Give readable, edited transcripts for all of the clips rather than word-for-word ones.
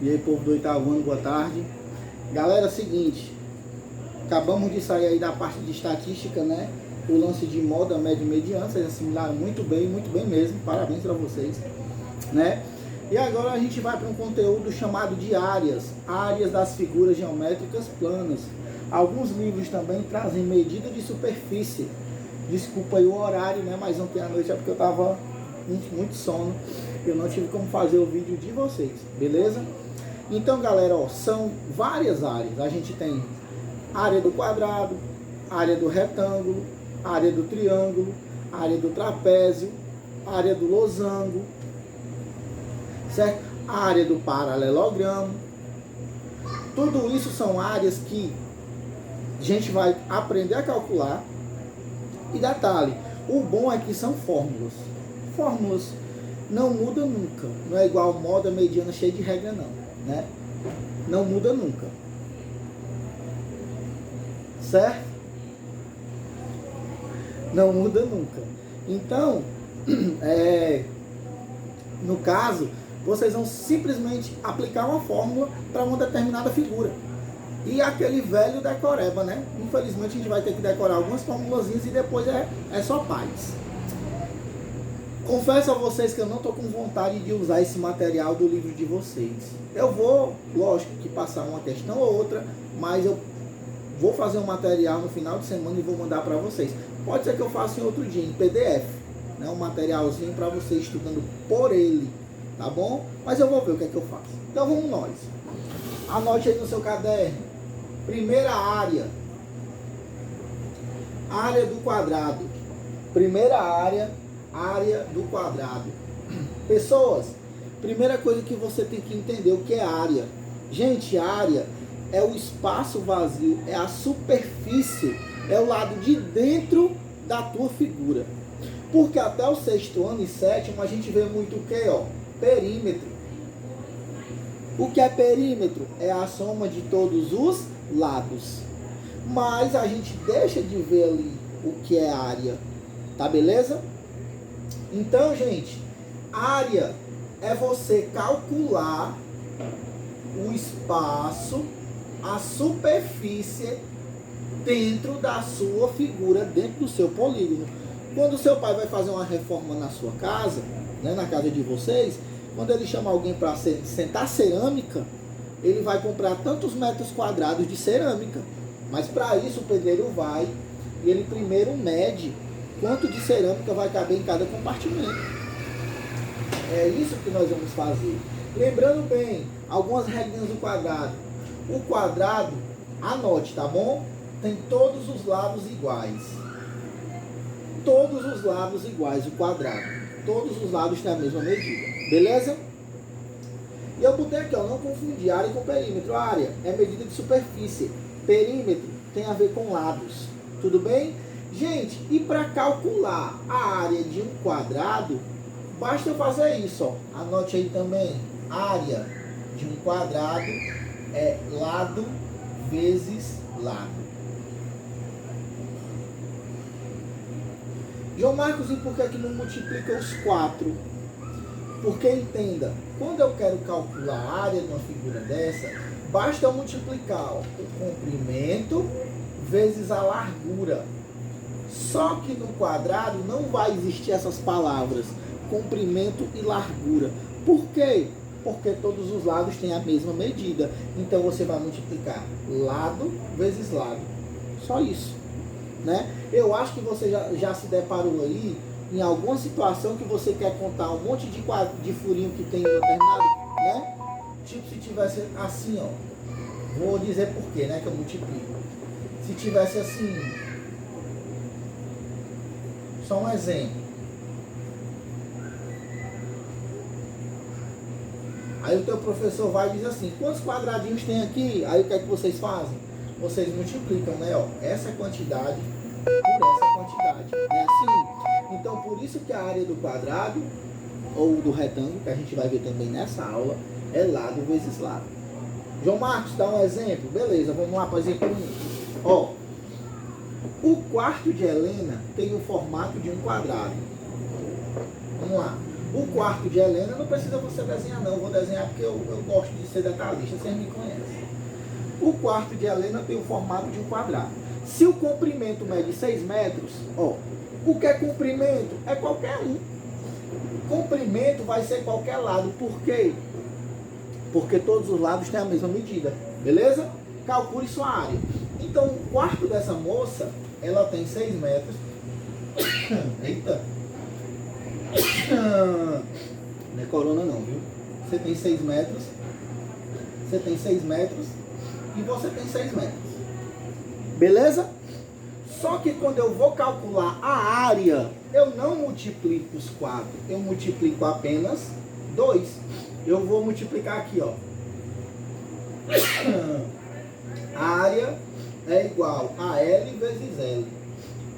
E aí, povo do oitavo ano, boa tarde. Galera, seguinte, acabamos de sair aí da parte de estatística, né? O lance de moda, média e mediana, vocês assimilaram muito bem mesmo, parabéns para vocês, né? E agora a gente vai para um conteúdo chamado de áreas das figuras geométricas planas. Alguns livros também trazem medida de superfície. Desculpa aí o horário, né? Mas ontem à noite é porque eu tava muito sono, eu não tive como fazer o vídeo de vocês, beleza? Então, galera, ó, são várias áreas. A gente tem área do quadrado, área do retângulo, área do triângulo, área do trapézio, área do losango, certo? A área do paralelogramo. Tudo isso são áreas que a gente vai aprender a calcular. E detalhe, o bom é que são fórmulas. Fórmulas não mudam nunca. Não é igual moda mediana cheia de regra não, né? Não muda nunca. Certo? Não muda nunca. Então, no caso, vocês vão simplesmente aplicar uma fórmula para uma determinada figura. E aquele velho decoreba, né? Infelizmente a gente vai ter que decorar algumas formulazinhas e depois é só paz. Confesso a vocês que eu não estou com vontade de usar esse material do livro de vocês. Eu vou, lógico, que passar uma questão ou outra, mas eu vou fazer um material no final de semana e vou mandar para vocês. Pode ser que eu faça em outro dia, em PDF, né? Um materialzinho para você estudando por ele, tá bom? Mas eu vou ver o que é que eu faço. Então vamos nós. Anote aí no seu caderno. Primeira área. Área do quadrado. Primeira área do quadrado. Pessoas, primeira coisa que você tem que entender o que é área. Gente, área é o espaço vazio, é a superfície, é o lado de dentro da tua figura. Porque até o sexto ano e sétimo a gente vê muito o que, ó? Perímetro. O que é perímetro? É a soma de todos os lados. Mas a gente deixa de ver ali o que é área. Tá beleza? Então, gente, área é você calcular o espaço, a superfície dentro da sua figura, dentro do seu polígono. Quando o seu pai vai fazer uma reforma na sua casa, né, na casa de vocês, quando ele chama alguém para sentar cerâmica, ele vai comprar tantos metros quadrados de cerâmica. Mas para isso o pedreiro vai e ele primeiro mede quanto de cerâmica vai caber em cada compartimento. É isso que nós vamos fazer. Lembrando bem, algumas regrinhas do quadrado. O quadrado, anote, tá bom? Tem todos os lados iguais. Todos os lados iguais, o quadrado. Todos os lados têm a mesma medida. Beleza? E eu botei aqui, ó, não confundir área com perímetro. A área é medida de superfície. Perímetro tem a ver com lados. Tudo bem? Gente, e para calcular a área de um quadrado, basta eu fazer isso, ó. Anote aí também. Área de um quadrado é lado vezes lado. João Marcos, e por que não multiplica os 4? Porque entenda, quando eu quero calcular a área de uma figura dessa, basta eu multiplicar, ó, o comprimento vezes a largura. Só que no quadrado não vai existir essas palavras, comprimento e largura. Por quê? Porque todos os lados têm a mesma medida. Então você vai multiplicar lado vezes lado. Só isso, né? Eu acho que você já se deparou aí em alguma situação que você quer contar um monte de furinho que tem em determinado, né? Tipo, se tivesse assim, ó. Vou dizer por quê, né? Que eu multiplico. Se tivesse assim, só um exemplo. Aí o teu professor vai e diz assim, quantos quadradinhos tem aqui? Aí o que é que vocês fazem? Vocês multiplicam, né? Ó, essa quantidade por essa quantidade. É assim. Então, por isso que a área do quadrado ou do retângulo, que a gente vai ver também nessa aula, é lado vezes lado. João Marcos, dá um exemplo? Beleza, vamos lá para o exemplo 1. Ó, o quarto de Helena tem o formato de um quadrado. Vamos lá. O quarto de Helena não precisa você desenhar não, eu vou desenhar porque eu gosto de ser detalhista, vocês me conhecem. O quarto de Helena tem o formato de um quadrado. Se o comprimento mede 6 metros, ó, o que é comprimento? É qualquer um. Comprimento vai ser qualquer lado, por quê? Porque todos os lados têm a mesma medida, beleza? Calcule sua área. Então, o quarto dessa moça, ela tem 6 metros. Eita! Não é corona não, viu? Você tem 6 metros. Você tem 6 metros. E você tem 6 metros. Beleza? Só que quando eu vou calcular a área, eu não multiplico os 4. Eu multiplico apenas 2. Eu vou multiplicar aqui, ó. A área é igual a L vezes L.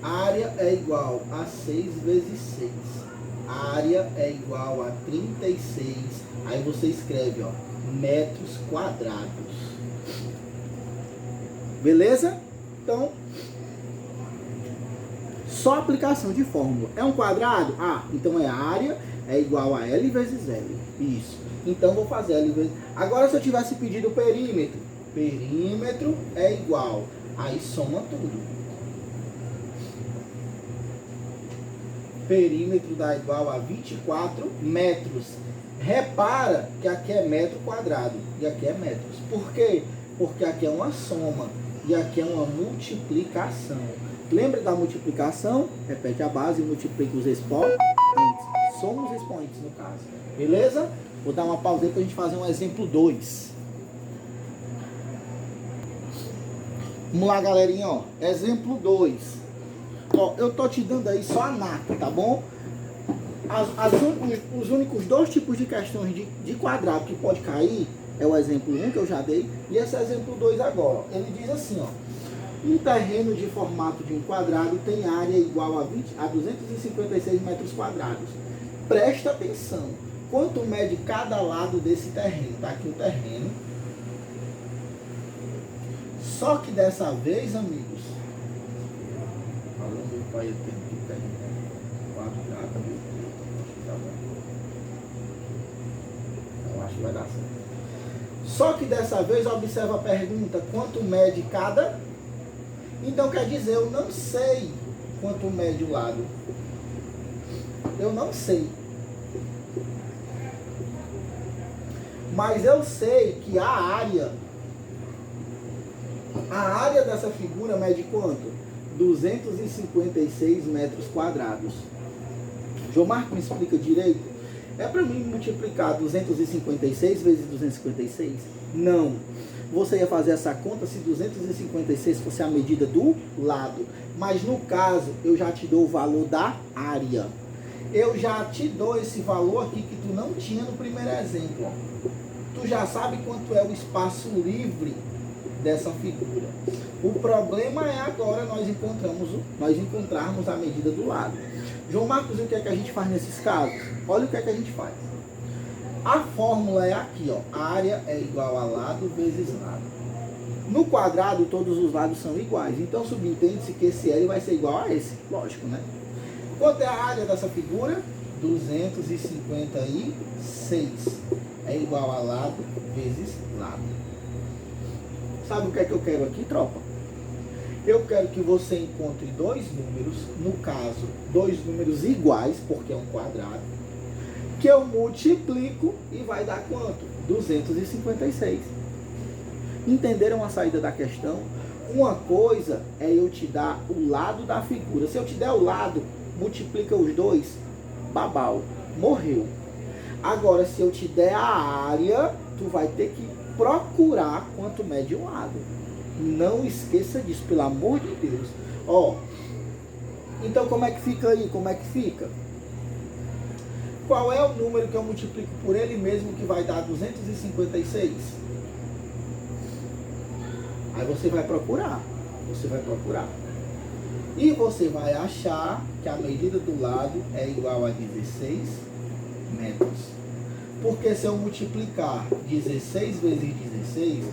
A área é igual a 6 vezes 6. A área é igual a 36. Aí você escreve, ó, metros quadrados. Beleza? Então, só aplicação de fórmula. É um quadrado? Ah, então é a área é igual a L vezes L. Isso. Então vou fazer L vezes... Agora se eu tivesse pedido o perímetro. Perímetro é igual. Aí soma tudo. Perímetro dá igual a 24 metros. Repara que aqui é metro quadrado e aqui é metros. Por quê? Porque aqui é uma soma e aqui é uma multiplicação. Lembra da multiplicação? Repete a base e multiplica os expoentes. Soma os expoentes no caso. Beleza? Vou dar uma pausa aí para a gente fazer um exemplo 2. Vamos lá, galerinha, ó. Exemplo 2. Ó, eu tô te dando aí só a nata, tá bom? Os únicos 2 tipos de questões de quadrado que pode cair é o exemplo 1 que eu já dei e esse exemplo 2 agora. Ó. Ele diz assim, ó. Um terreno de formato de um quadrado tem área igual a 256 metros quadrados. Presta atenção. Quanto mede cada lado desse terreno? Tá aqui o terreno. Só que dessa vez, amigos, falando meu pai, eu tenho que ter quadrado, viu? Tá bom. Eu acho que vai dar certo. Só que dessa vez, observa a pergunta, quanto mede cada? Então quer dizer, eu não sei quanto mede o lado. Eu não sei. Mas eu sei que a área dessa figura mede quanto? 256 metros quadrados. João Marco, me explica direito. É para mim multiplicar 256 vezes 256? Não. Você ia fazer essa conta se 256 fosse a medida do lado. Mas no caso, eu já te dou o valor da área. Eu já te dou esse valor aqui que tu não tinha no primeiro exemplo. Tu já sabe quanto é o espaço livre dessa figura. O problema é agora nós encontrarmos a medida do lado. João Marcos, o que é que a gente faz nesses casos? Olha o que é que a gente faz. A fórmula é aqui, ó. A área é igual a lado vezes lado. No quadrado, todos os lados são iguais. Então, subentende-se que esse L vai ser igual a esse. Lógico, né? Quanto é a área dessa figura? 256. É igual a lado vezes lado. Sabe o que é que eu quero aqui, tropa? Eu quero que você encontre 2 números. No caso, 2 números iguais, porque é um quadrado. Que eu multiplico e vai dar quanto? 256. Entenderam a saída da questão? Uma coisa é eu te dar o lado da figura. Se eu te der o lado, multiplica os 2, babau, morreu. Agora, se eu te der a área, tu vai ter que procurar quanto mede o lado. Não esqueça disso, pelo amor de Deus. Ó, então como é que fica aí? Como é que fica? Qual é o número que eu multiplico por ele mesmo que vai dar 256? Aí você vai procurar. Você vai procurar. E você vai achar que a medida do lado é igual a 16 metros. Porque se eu multiplicar 16 vezes 16,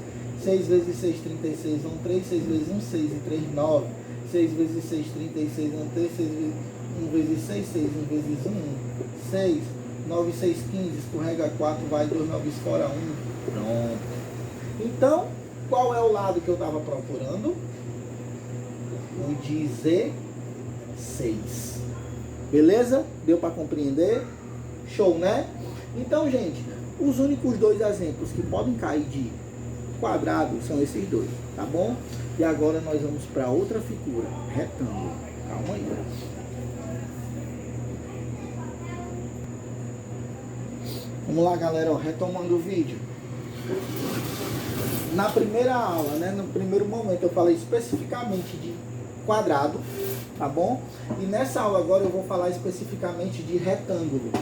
6 vezes 6, 36, 1, 3, 6 vezes 1, 6 e 3, 9. 6 vezes 6, 36, 1, 3, 6 vezes 1 vezes 6, 6, 1 vezes 1, 6. 9, 6, 15, escorrega 4, vai 2, 9 fora 1. Pronto. Então, qual é o lado que eu estava procurando? O 16. Beleza? Deu para compreender? Show, né? Então, gente, os únicos dois exemplos que podem cair de quadrado são esses dois, tá bom? E agora nós vamos para outra figura, retângulo. Calma aí. Vamos lá, galera, ó, retomando o vídeo. Na primeira aula, né, no primeiro momento eu falei especificamente de quadrado, tá bom? E nessa aula agora eu vou falar especificamente de retângulo,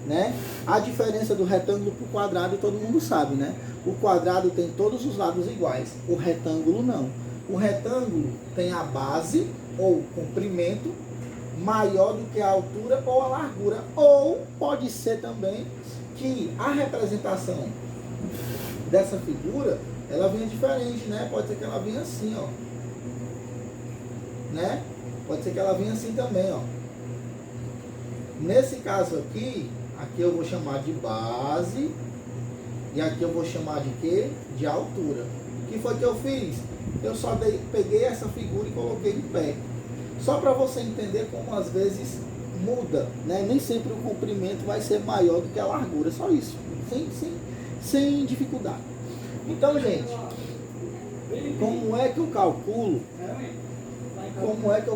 né? A diferença do retângulo para o quadrado todo mundo sabe, né? O quadrado tem todos os lados iguais, o retângulo não. O retângulo tem a base ou comprimento maior do que a altura ou a largura, ou pode ser também que a representação dessa figura ela venha diferente, né? Pode ser que ela venha assim, ó, né? Pode ser que ela venha assim também, ó. Nesse caso aqui eu vou chamar de base e aqui eu vou chamar de quê? De altura. O que foi que eu fiz? Eu só peguei essa figura e coloquei em pé. Só para você entender como às vezes muda, né? Nem sempre o comprimento vai ser maior do que a largura, só isso, sem dificuldade. Então, gente, como é que eu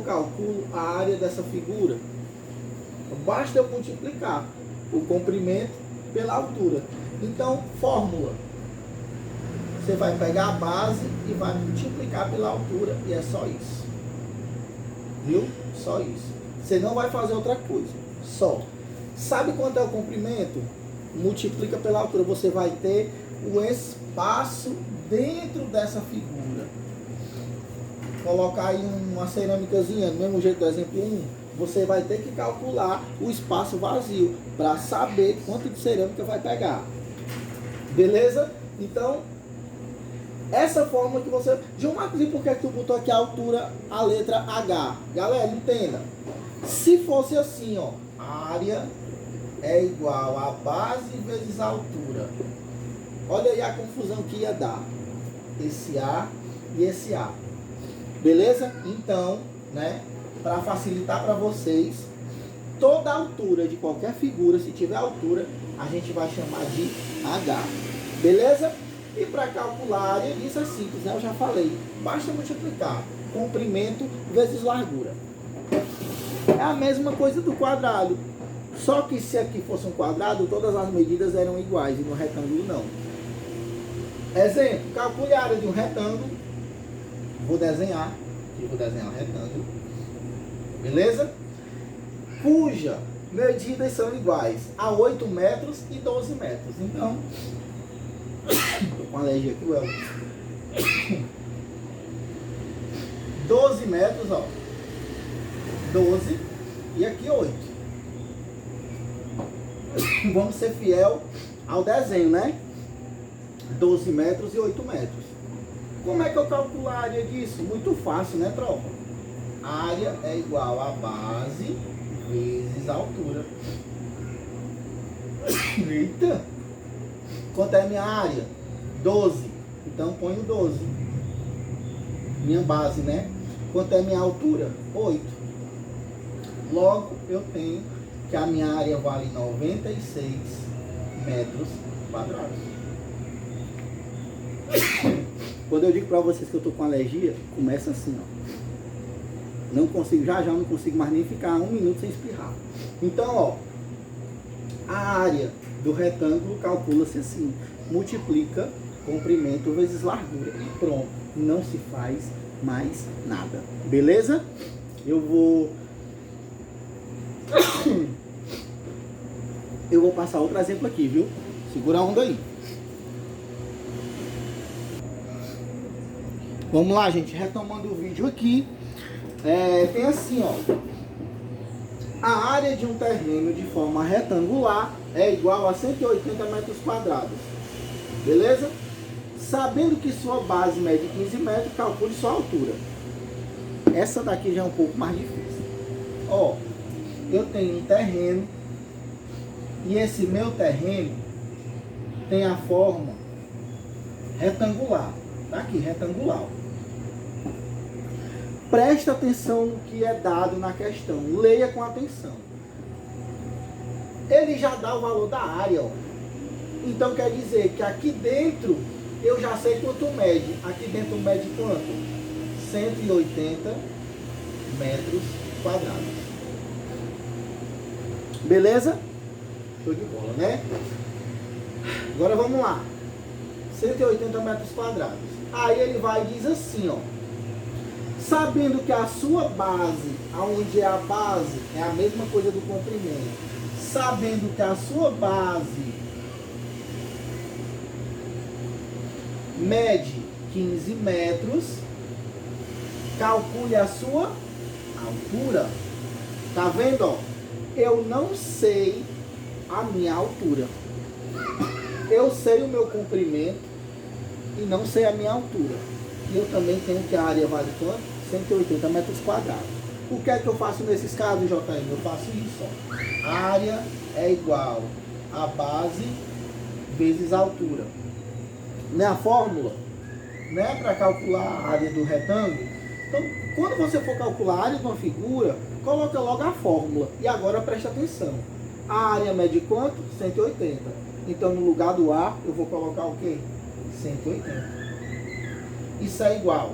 calculo a área dessa figura? Basta eu multiplicar o comprimento pela altura. Então, fórmula. Você vai pegar a base e vai multiplicar pela altura e é só isso. Viu? Só isso. Você não vai fazer outra coisa. Só. Sabe quanto é o comprimento? Multiplica pela altura. Você vai ter o espaço dentro dessa figura. Colocar aí uma cerâmicazinha, do mesmo jeito do exemplo 1, você vai ter que calcular o espaço vazio para saber quanto de cerâmica vai pegar. Beleza? Então, essa forma que você... João Marcos, e por que tu botou aqui a altura, a letra H? Galera, entenda. Se fosse assim, ó, a área é igual a base vezes a altura. Olha aí a confusão que ia dar. Esse A e esse A. Beleza? Então, né, para facilitar para vocês, toda a altura de qualquer figura, se tiver altura, a gente vai chamar de H. Beleza? E para calcular a área, isso é simples, né? Eu já falei. Basta multiplicar comprimento vezes largura. É a mesma coisa do quadrado. Só que se aqui fosse um quadrado, todas as medidas eram iguais e no retângulo não. Exemplo, calcule a área de um retângulo. Vou desenhar um retângulo. Beleza? Cuja medidas são iguais a 8 metros e 12 metros. Então, estou com alergia aqui, Uel. 12 metros, ó. 12 e aqui 8. Vamos ser fiel ao desenho, né? 12 metros e 8 metros. Como é que eu calculo a área disso? Muito fácil, né, tropa? A área é igual a base vezes a altura. Eita! Quanto é a minha área? 12. Então ponho 12. Minha base, né? Quanto é a minha altura? 8. Logo, eu tenho que a minha área vale 96 metros quadrados. Quando eu digo para vocês que eu tô com alergia, começa assim, ó. Não consigo, já não consigo mais nem ficar 1 minuto sem espirrar. Então, ó, a área do retângulo calcula-se assim. Multiplica comprimento vezes largura. E pronto. Não se faz mais nada. Beleza? Eu vou passar outro exemplo aqui, viu? Segura a onda aí. Vamos lá, gente. Retomando o vídeo aqui. Tem assim, ó. A área de um terreno de forma retangular é igual a 180 metros quadrados. Beleza? Sabendo que sua base mede 15 metros, calcule sua altura. Essa daqui já é um pouco mais difícil. Ó, eu tenho um terreno E esse meu terreno tem a forma retangular. Tá aqui, retangular. Presta atenção no que é dado na questão. Leia com atenção. Ele já dá o valor da área, ó. Então quer dizer que aqui dentro eu já sei quanto mede. Aqui dentro mede quanto? 180 metros quadrados. Beleza? Show de bola, né? Agora vamos lá. 180 metros quadrados. Aí ele vai e diz assim, ó. Sabendo que a sua base, aonde é a base, é a mesma coisa do comprimento. Sabendo que a sua base mede 15 metros, calcule a sua altura. Tá vendo, ó? Eu não sei a minha altura. Eu sei o meu comprimento e não sei a minha altura. E eu também tenho que a área vale quanto? 180 metros quadrados. O que é que eu faço nesses casos, JM? Eu faço isso, ó. A área é igual a base vezes a altura. Não é a fórmula? Não é para calcular a área do retângulo? Então, quando você for calcular a área de uma figura, coloca logo a fórmula. E agora presta atenção. A área mede quanto? 180. Então, no lugar do A, eu vou colocar o quê? 180. Isso é igual.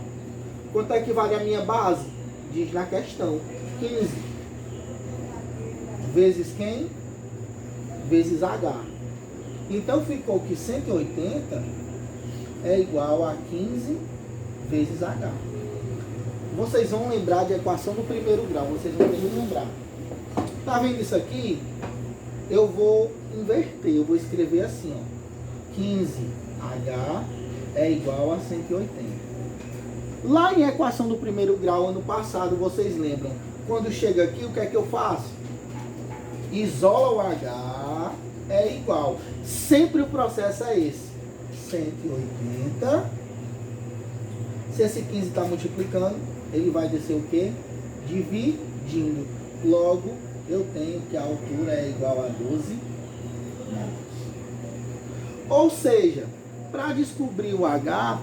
Quanto é que vale a minha base? Diz na questão. 15. Vezes quem? Vezes H. Então, ficou que 180 é igual a 15 vezes H. Vocês vão lembrar de equação do primeiro grau. Vocês vão ter que lembrar. Tá vendo isso aqui? Eu vou inverter. Eu vou escrever assim, ó. 15H é igual a 180. Lá em equação do primeiro grau, ano passado, vocês lembram? Quando chega aqui, o que é que eu faço? Isola o H é igual. Sempre o processo é esse. 180. Se esse 15 está multiplicando, ele vai descer o quê? Dividindo. Logo, eu tenho que a altura é igual a 12 metros. Ou seja, para descobrir o H,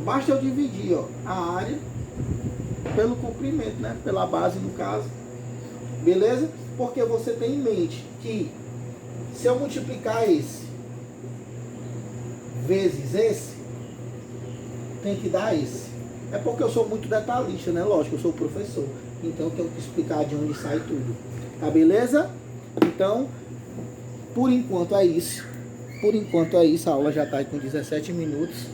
basta eu dividir, ó, a área pelo comprimento, né? Pela base, no caso. Beleza? Porque você tem em mente que se eu multiplicar esse vezes esse, tem que dar esse. É porque eu sou muito detalhista, né? Lógico, eu sou professor. Então eu tenho que explicar de onde sai tudo. Tá beleza? Então, por enquanto é isso. Por enquanto é isso. A aula já tá aí com 17 minutos.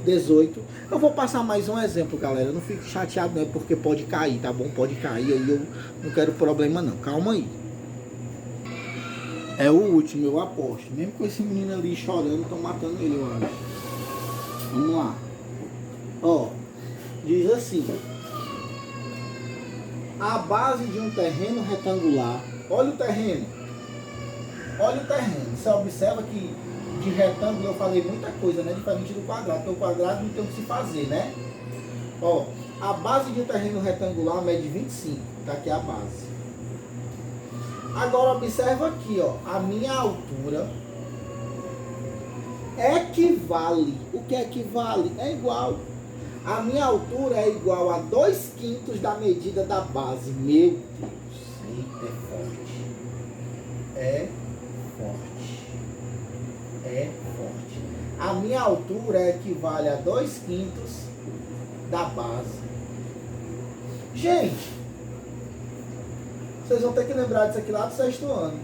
18. Eu vou passar mais um exemplo, galera. Não fique chateado, não é porque pode cair, tá bom? Pode cair, aí eu não quero problema não. Calma aí. É o último, eu aposto. Mesmo com esse menino ali chorando, estão matando ele, eu acho. Vamos lá. Ó, diz assim. A base de um terreno retangular. Olha o terreno. Olha o terreno. Você observa que de retângulo eu falei muita coisa, né? Diferente do quadrado. Porque o quadrado não tem o que se fazer, né? Ó, a base de um terreno retangular mede 25. Tá aqui a base. Agora observa aqui, ó. A minha altura equivale. O que equivale? É igual. A minha altura é igual a 2/5 da medida da base. Meu Deus. Eita, é forte. É forte. É forte. A minha altura equivale a 2/5 da base. Gente, vocês vão ter que lembrar disso aqui lá do 6º ano.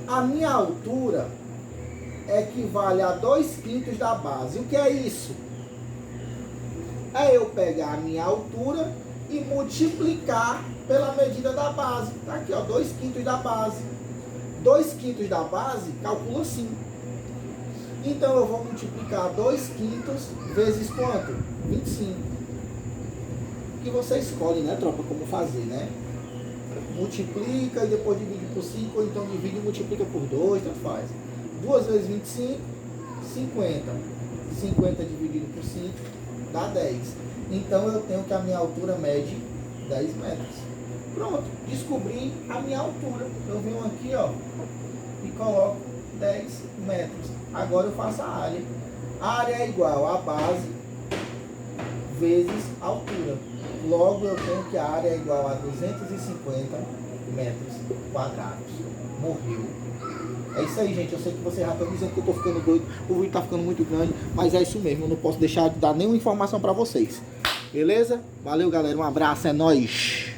A minha altura equivale a 2/5 da base. O que é isso? É eu pegar a minha altura e multiplicar pela medida da base. Tá aqui, ó, 2/5 da base. 2/5 da base, calcula assim. Então eu vou multiplicar 2/5 vezes quanto? 25. Que você escolhe, né, tropa, como fazer, né? Multiplica e depois divide por 5, ou então divide e multiplica por 2, tanto faz. 2 vezes 25, 50. 50 dividido por 5 dá 10. Então eu tenho que a minha altura mede 10 metros. Pronto, descobri a minha altura. Eu venho aqui, ó, e coloco 10 metros. Agora eu faço a área. A área é igual a base vezes a altura. Logo eu tenho que a área é igual a 250 metros quadrados. Morreu. É isso aí, gente. Eu sei que vocês já estão dizendo que eu estou ficando doido. O vídeo está ficando muito grande, mas é isso mesmo. Eu não posso deixar de dar nenhuma informação para vocês. Beleza? Valeu, galera. Um abraço. É nóis.